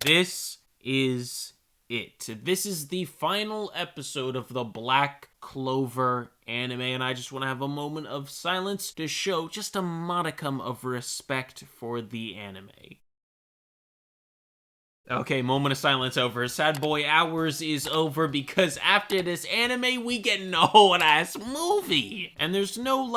This is it. This is the final episode of the Black Clover anime, and I just want to have a moment of silence to show just a modicum of respect for the anime. Okay, moment of silence over. Sad boy hours is over because after this anime, we get an whole-ass movie. And there's no,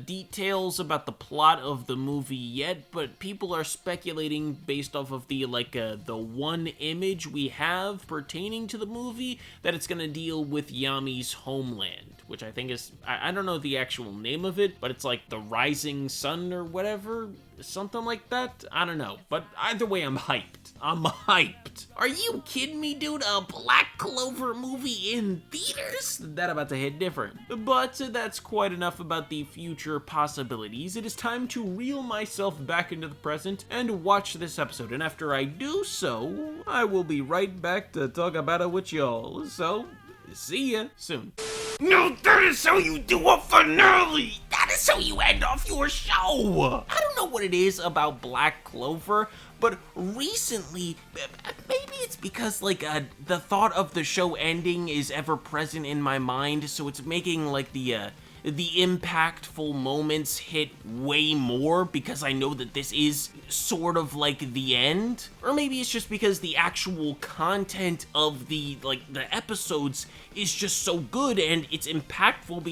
details about the plot of the movie yet, but people are speculating based off of the one image we have pertaining to the movie that it's gonna deal with Yami's homeland, which I think is, I don't know the actual name of it, but it's like the Rising Sun or whatever, something like that. I don't know, but either way, I'm hyped. I'm hyped. Are you kidding me, dude? A Black Clover movie in theaters? That about to hit different. But that's quite enough about the future possibilities. It is time to reel myself back into the present and watch this episode. And after I do so, I will be right back to talk about it with y'all. So, see ya soon. No, that is how you do a finale! That is how you end off your show! I don't know what it is about Black Clover, but recently, maybe it's because, the thought of the show ending is ever present in my mind, so it's making, the impactful moments hit way more because I know that this is sort of like the end. Or maybe it's just because the actual content of the episodes is just so good and it's impactful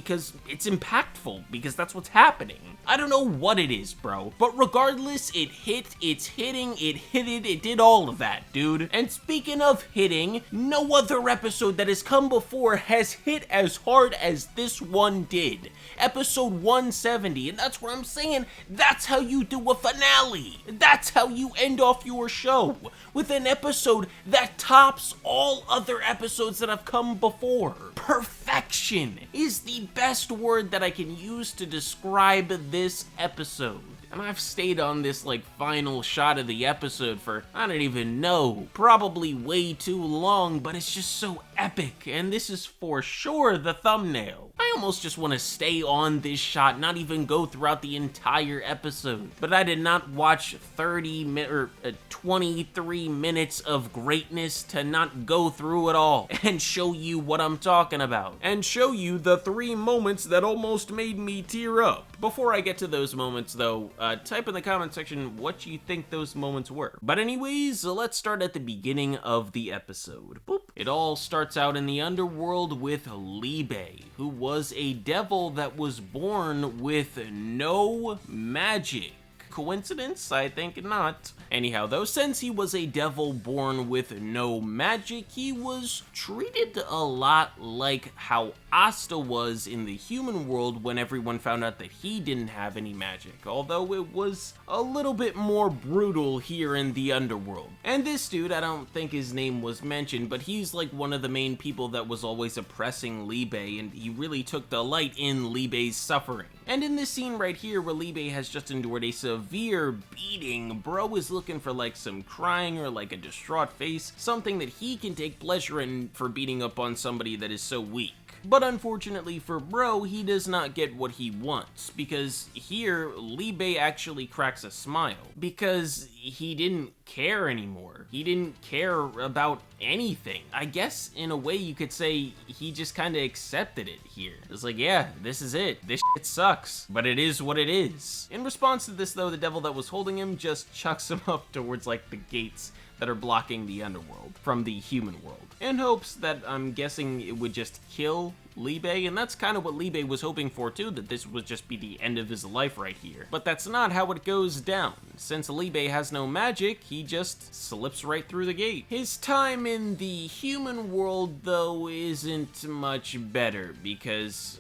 because that's what's happening. I don't know what it is, bro. But regardless, it hit, it's hitting, it hit it did all of that, dude. And speaking of hitting, no other episode that has come before has hit as hard as this one did. Episode 170, and that's what I'm saying. That's how you do a finale. That's how you end off your show, with an episode that tops all other episodes that have come before. Perfection is the best word that I can use to describe this episode. And I've stayed on this, final shot of the episode for, I don't even know, probably way too long, but it's just so epic, and this is for sure the thumbnail. I almost just want to stay on this shot, not even go throughout the entire episode. But I did not watch 23 minutes of greatness to not go through it all and show you what I'm talking about. And show you the 3 moments that almost made me tear up. Before I get to those moments, though, type in the comment section what you think those moments were. But anyways, let's start at the beginning of the episode. Boop. It all starts out in the underworld with Liebe, who was a devil that was born with no magic. Coincidence? I think not. Anyhow, though, since he was a devil born with no magic, he was treated a lot like how Asta was in the human world when everyone found out that he didn't have any magic, although it was a little bit more brutal here in the underworld. And this dude, I don't think his name was mentioned, but he's one of the main people that was always oppressing Liebe, and he really took delight in Liebe's suffering. And in this scene right here where Liebe has just endured a severe beating, bro is looking for some crying or a distraught face, something that he can take pleasure in for beating up on somebody that is so weak. But unfortunately for bro, he does not get what he wants, because here, Liebe actually cracks a smile, because he didn't care anymore. He didn't care about anything. I guess, in a way, you could say he just kind of accepted it here. It's yeah, this is it. This shit sucks, but it is what it is. In response to this, though, the devil that was holding him just chucks him up towards, the gates that are blocking the underworld from the human world, in hopes that, I'm guessing, it would just kill Liebe, and that's kind of what Liebe was hoping for too, that this would just be the end of his life right here. But that's not how it goes down. Since Liebe has no magic, he just slips right through the gate. His time in the human world, though, isn't much better, because,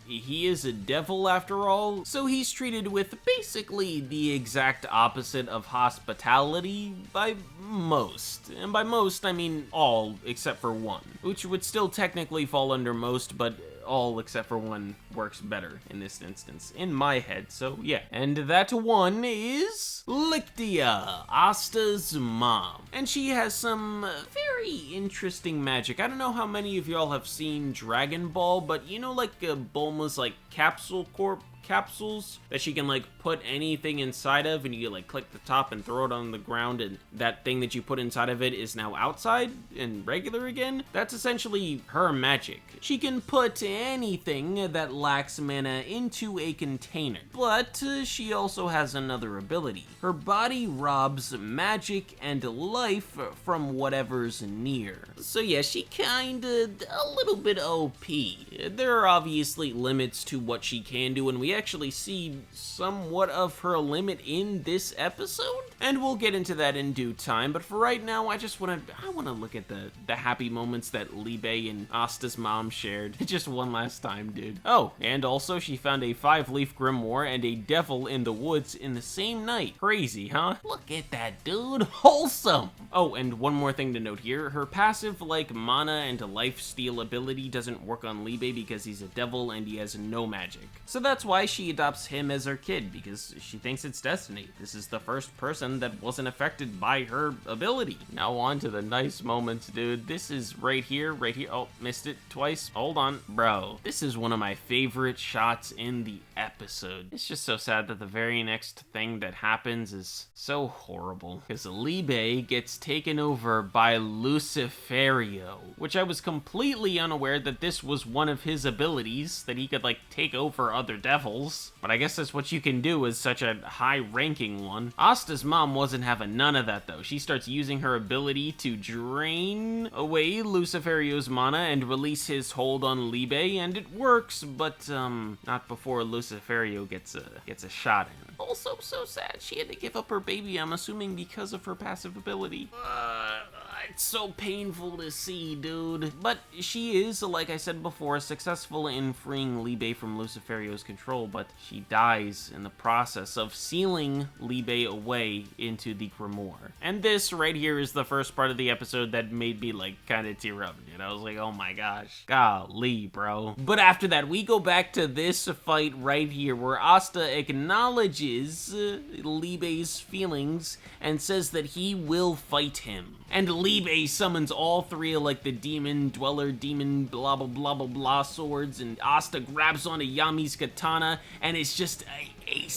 he is a devil after all, so he's treated with basically the exact opposite of hospitality by most. And by most, I mean all except for one, which would still technically fall under most, but all except for one works better in this instance, in my head, so yeah. And that one is Lictia, Asta's mom. And she has some very interesting magic. I don't know how many of y'all have seen Dragon Ball, but Bulma's capsule corp capsules that she can like put anything inside of, and you like click the top and throw it on the ground, and that thing that you put inside of it is now outside and regular again. That's essentially her magic. She can put anything that lacks mana into a container, but she also has another ability. Her body robs magic and life from whatever's near. So yeah, she kinda a little bit OP. There are obviously limits to what she can do, and we actually see somewhat of her limit in this episode, and we'll get into that in due time. But for right now, I want to look at the happy moments that Liebe and Asta's mom shared. Just one last time, dude. Oh, and also she found a 5-leaf grimoire and a devil in the woods in the same night. Crazy, huh? Look at that, dude. Wholesome. Oh, and one more thing to note here. Her passive, like, mana and life steal ability doesn't work on Liebe because he's a devil and he has no magic. So that's why she adopts him as her kid, because she thinks it's destiny. This is the first person that wasn't affected by her ability. Now on to the nice moments, dude. This is right here. Oh, missed it twice. Hold on. Bro, this is one of my favorite shots in the episode. It's just so sad that the very next thing that happens is so horrible, because Liebe gets taken over by Lucifero, which I was completely unaware that this was one of his abilities, that he could like take over other devils, but I guess that's what you can do as such a high-ranking one. Asta's mom wasn't having none of that though. She starts using her ability to drain away Lucifero's mana and release his hold on Liebe, and it works, but not before Lucifero gets a shot in. Also so sad she had to give up her baby, I'm assuming because of her passive ability. It's so painful to see, dude. But she is, like I said before, successful in freeing Liebe from Lucifero's control, but she dies in the process of sealing Liebe away into the grimoire. And this right here is the first part of the episode that made me like kind of tear up, dude. I was like, oh my gosh, golly, bro. But after that, we go back to this fight right here where Asta acknowledges Liebe's feelings and says that he will fight him. And Liebe summons all three of like the demon dweller, demon blah blah blah blah blah swords, and Asta grabs onto Yami's katana, and it's just a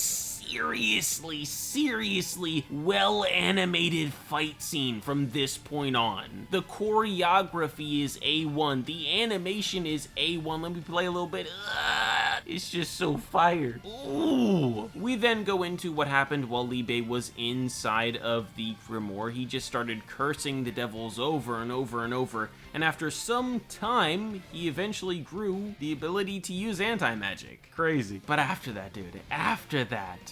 seriously well-animated fight scene from this point on. The choreography is A1, the animation is A1. Let me play a little bit. It's just so fire. Ooh. We then go into what happened while Liebe was inside of the grimoire. He just started cursing the devils over and over and over, and after some time, he eventually grew the ability to use anti-magic. Crazy. But after that, dude,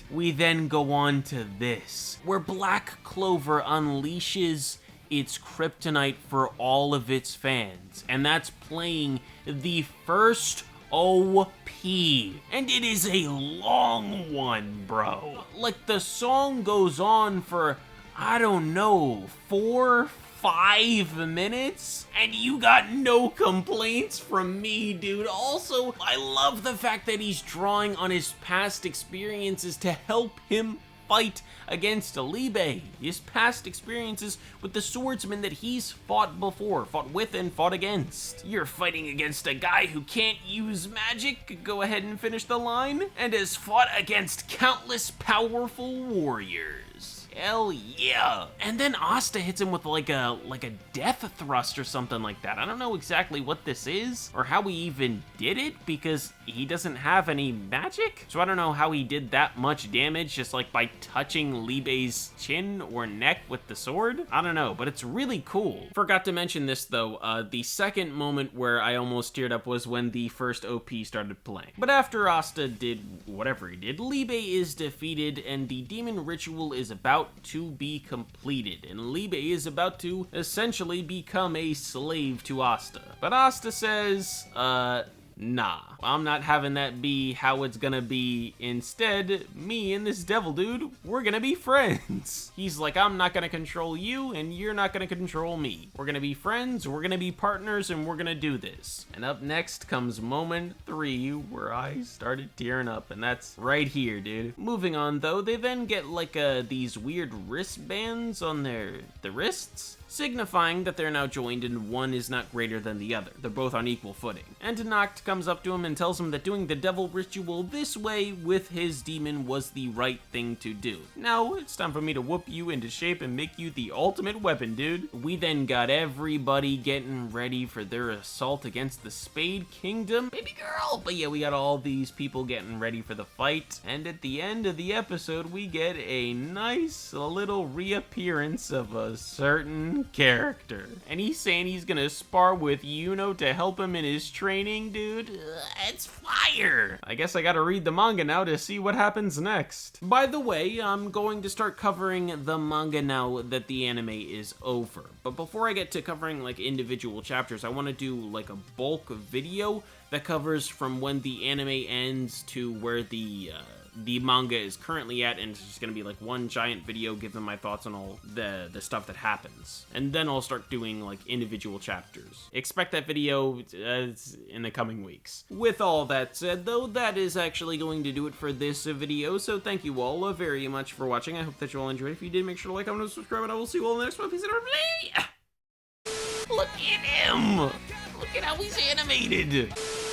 we then go on to this, where Black Clover unleashes its kryptonite for all of its fans, and that's playing the first OP, and it is a long one, bro. Like, the song goes on for, I don't know, 4-5 minutes, and you got no complaints from me, dude. Also, I love the fact that he's drawing on his past experiences to help him fight against Liebe. His past experiences with the swordsman that he's fought before, fought with and fought against. You're fighting against a guy who can't use magic, go ahead and finish the line, and has fought against countless powerful warriors. Hell yeah. And then Asta hits him with like a death thrust or something like that. I don't know exactly what this is or how he even did it, because he doesn't have any magic. So I don't know how he did that much damage just like by touching Liebe's chin or neck with the sword. I don't know, but it's really cool. Forgot to mention this though. The second moment where I almost teared up was when the first OP started playing. But after Asta did whatever he did, Liebe is defeated and the demon ritual is about to be completed, and Liebe is about to essentially become a slave to Asta. But Asta says, nah, I'm not having that be how it's gonna be. Instead, me and this devil dude, we're gonna be friends. He's like, I'm not gonna control you, and you're not gonna control me. We're gonna be friends, we're gonna be partners, and we're gonna do this. And up next comes moment 3, where I started tearing up, and that's right here, dude. Moving on, though, they then get like these weird wristbands on the wrists, signifying that they're now joined and one is not greater than the other. They're both on equal footing. And Nacht comes up to him and tells him that doing the devil ritual this way with his demon was the right thing to do. Now, it's time for me to whoop you into shape and make you the ultimate weapon, dude. We then got everybody getting ready for their assault against the Spade Kingdom. Baby girl! But yeah, we got all these people getting ready for the fight. And at the end of the episode, we get a nice little reappearance of a certain character. And he's saying he's gonna spar with Yuno to help him in his training, dude. It's fire! I guess I gotta read the manga now to see what happens next. By the way, I'm going to start covering the manga now that the anime is over. But before I get to covering like individual chapters, I want to do like a bulk video that covers from when the anime ends to where the manga is currently at, and it's just gonna be like one giant video giving my thoughts on all the stuff that happens. And then I'll start doing like individual chapters. Expect that video in the coming weeks. With all that said though, that is actually going to do it for this video, so thank you all very much for watching. I hope that you all enjoyed. If you did, make sure to like, comment, and subscribe, and I will see you all in the next one. Peace and everybody! Look at him! Look at how he's animated!